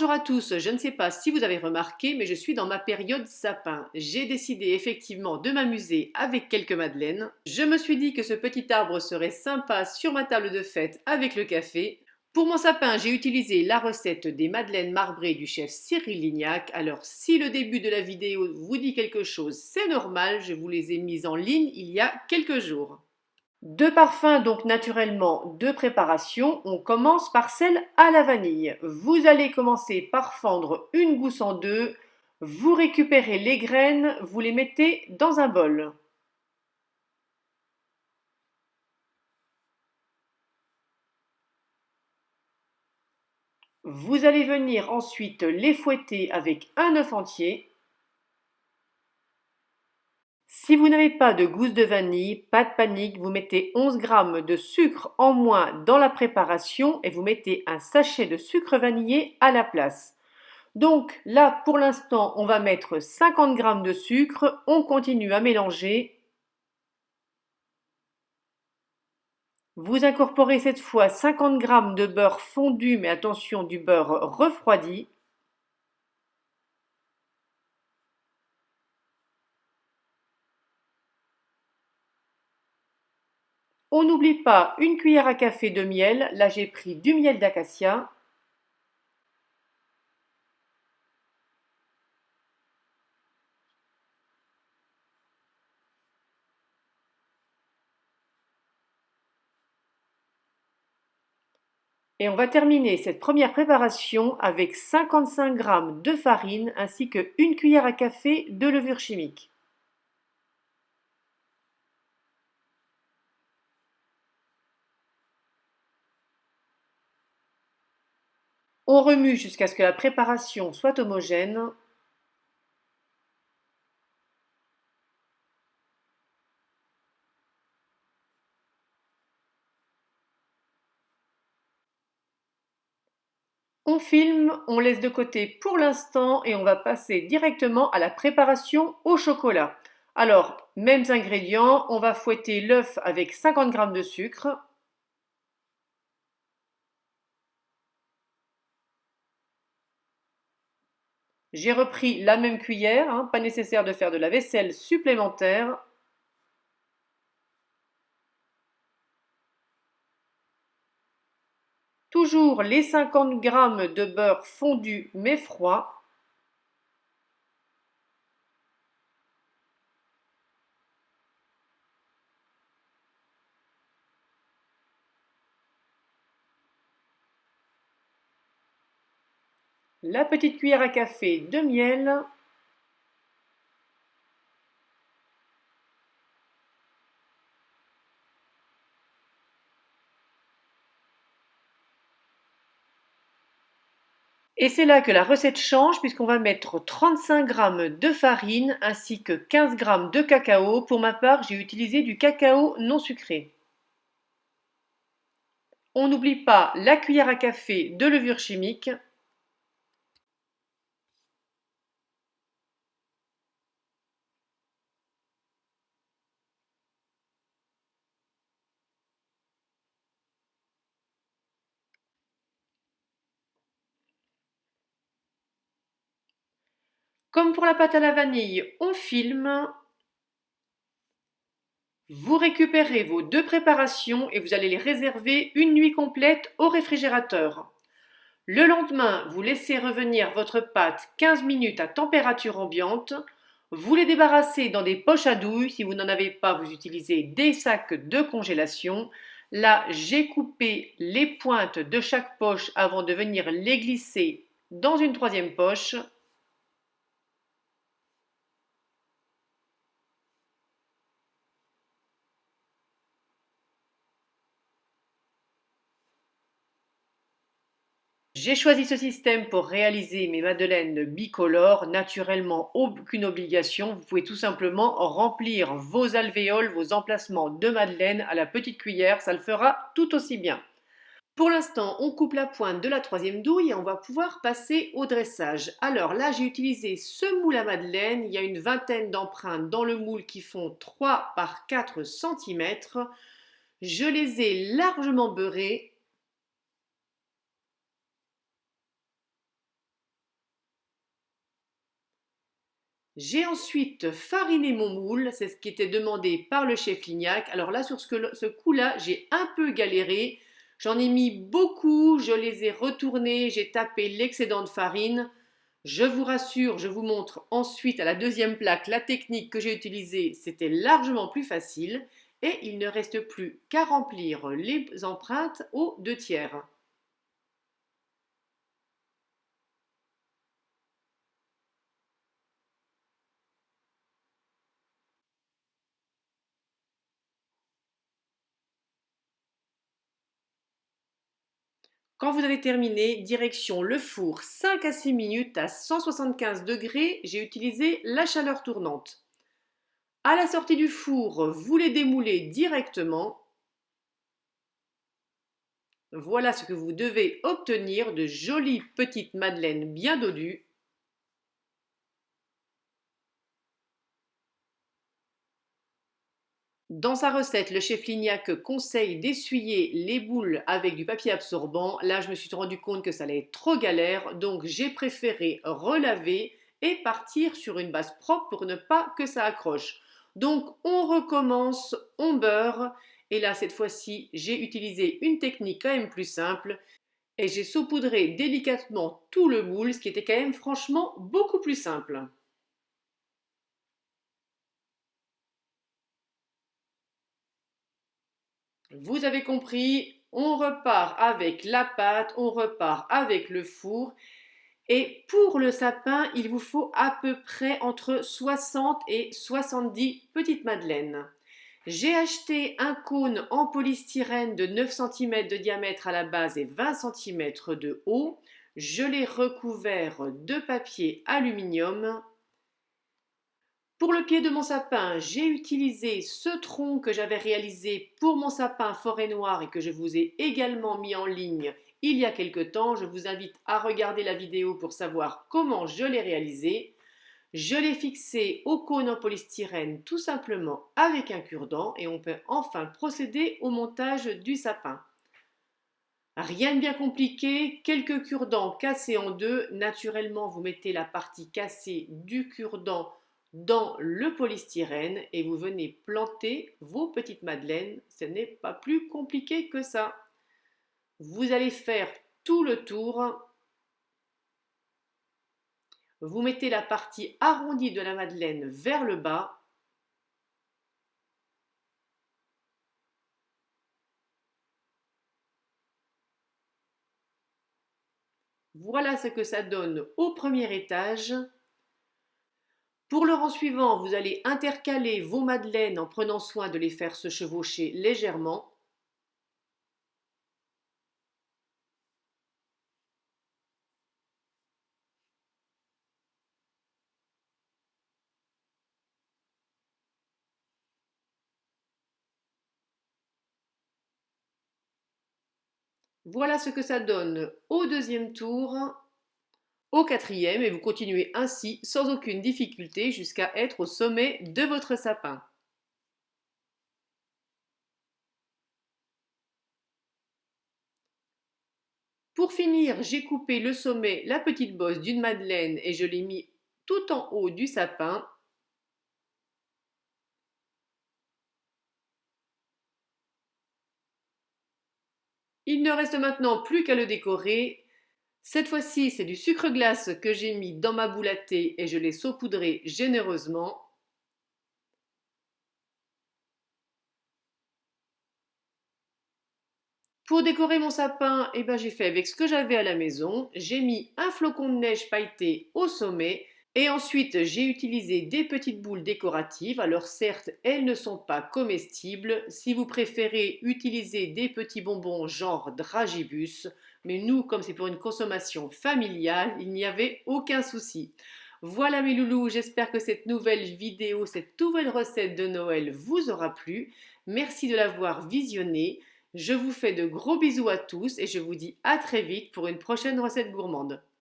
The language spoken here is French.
Bonjour à tous, je ne sais pas si vous avez remarqué, mais je suis dans ma période sapin. J'ai décidé effectivement de m'amuser avec quelques madeleines. Je me suis dit que ce petit arbre serait sympa sur ma table de fête avec le café. Pour mon sapin, j'ai utilisé la recette des madeleines marbrées du chef Cyril Lignac. Alors si le début de la vidéo vous dit quelque chose, c'est normal, je vous les ai mises en ligne il y a quelques jours. Deux parfums donc naturellement de préparation. On commence par celle à la vanille. Vous allez commencer par fendre une gousse en deux. Vous récupérez les graines, vous les mettez dans un bol. Vous allez venir ensuite les fouetter avec un œuf entier. Si vous n'avez pas de gousse de vanille, pas de panique, vous mettez 11 g de sucre en moins dans la préparation et vous mettez un sachet de sucre vanillé à la place. Donc là, pour l'instant, on va mettre 50 g de sucre, on continue à mélanger. Vous incorporez cette fois 50 g de beurre fondu, mais attention, du beurre refroidi. On n'oublie pas une cuillère à café de miel, là j'ai pris du miel d'acacia. Et on va terminer cette première préparation avec 55 g de farine ainsi que une cuillère à café de levure chimique. On remue jusqu'à ce que la préparation soit homogène. On filme, on laisse de côté pour l'instant et on va passer directement à la préparation au chocolat. Alors, mêmes ingrédients, on va fouetter l'œuf avec 50 g de sucre. J'ai repris la même cuillère, pas nécessaire de faire de la vaisselle supplémentaire. Toujours les 50 g de beurre fondu mais froid. La petite cuillère à café de miel. Et c'est là que la recette change puisqu'on va mettre 35 g de farine ainsi que 15 g de cacao. Pour ma part, j'ai utilisé du cacao non sucré. On n'oublie pas la cuillère à café de levure chimique. Comme pour la pâte à la vanille, on filme. Vous récupérez vos deux préparations et vous allez les réserver une nuit complète au réfrigérateur. Le lendemain, vous laissez revenir votre pâte 15 minutes à température ambiante. Vous les débarrassez dans des poches à douille. Si vous n'en avez pas, vous utilisez des sacs de congélation. Là, j'ai coupé les pointes de chaque poche avant de venir les glisser dans une troisième poche. J'ai choisi ce système pour réaliser mes madeleines bicolores. Naturellement, aucune obligation. Vous pouvez tout simplement remplir vos alvéoles, vos emplacements de madeleine à la petite cuillère. Ça le fera tout aussi bien. Pour l'instant, on coupe la pointe de la troisième douille et on va pouvoir passer au dressage. Alors là, j'ai utilisé ce moule à madeleine. Il y a une vingtaine d'empreintes dans le moule qui font 3 par 4 cm. Je les ai largement beurrées. J'ai ensuite fariné mon moule, c'est ce qui était demandé par le chef Lignac. Alors là, sur ce coup-là, j'ai un peu galéré. J'en ai mis beaucoup, je les ai retournés, j'ai tapé l'excédent de farine. Je vous rassure, je vous montre ensuite à la deuxième plaque la technique que j'ai utilisée. C'était largement plus facile et il ne reste plus qu'à remplir les empreintes aux 2/3. Quand vous avez terminé, direction le four 5 à 6 minutes à 175 degrés, j'ai utilisé la chaleur tournante. À la sortie du four, vous les démoulez directement. Voilà ce que vous devez obtenir, de jolies petites madeleines bien dodues. Dans sa recette, le chef Lignac conseille d'essuyer les boules avec du papier absorbant. Là, je me suis rendu compte que ça allait être trop galère, donc j'ai préféré relaver et partir sur une base propre pour ne pas que ça accroche. Donc, on recommence, on beurre. Et là, cette fois-ci, j'ai utilisé une technique quand même plus simple et j'ai saupoudré délicatement tout le moule, ce qui était quand même franchement beaucoup plus simple. Vous avez compris, on repart avec la pâte, on repart avec le four. Et pour le sapin, il vous faut à peu près entre 60 et 70 petites madeleines. J'ai acheté un cône en polystyrène de 9 cm de diamètre à la base et 20 cm de haut. Je l'ai recouvert de papier aluminium. Pour le pied de mon sapin, j'ai utilisé ce tronc que j'avais réalisé pour mon sapin forêt noire et que je vous ai également mis en ligne il y a quelque temps. Je vous invite à regarder la vidéo pour savoir comment je l'ai réalisé. Je l'ai fixé au cône en polystyrène tout simplement avec un cure-dent et on peut enfin procéder au montage du sapin. Rien de bien compliqué, quelques cure-dents cassés en deux. Naturellement, vous mettez la partie cassée du cure-dent dans le polystyrène et vous venez planter vos petites madeleines. Ce n'est pas plus compliqué que ça. Vous allez faire tout le tour. Vous mettez la partie arrondie de la madeleine vers le bas. Voilà ce que ça donne au premier étage. Pour le rang suivant, vous allez intercaler vos madeleines en prenant soin de les faire se chevaucher légèrement. Voilà ce que ça donne au deuxième tour, au quatrième, et vous continuez ainsi sans aucune difficulté jusqu'à être au sommet de votre sapin. Pour finir, j'ai coupé le sommet, la petite bosse d'une madeleine et je l'ai mis tout en haut du sapin. Il ne reste maintenant plus qu'à le décorer. Cette fois-ci, c'est du sucre glace que j'ai mis dans ma boule à thé et je l'ai saupoudré généreusement. Pour décorer mon sapin, j'ai fait avec ce que j'avais à la maison. J'ai mis un flocon de neige pailleté au sommet et ensuite j'ai utilisé des petites boules décoratives. Alors certes, elles ne sont pas comestibles. Si vous préférez utiliser des petits bonbons genre dragibus, mais nous, comme c'est pour une consommation familiale, il n'y avait aucun souci. Voilà mes loulous, j'espère que cette nouvelle vidéo, cette nouvelle recette de Noël vous aura plu. Merci de l'avoir visionnée. Je vous fais de gros bisous à tous et je vous dis à très vite pour une prochaine recette gourmande.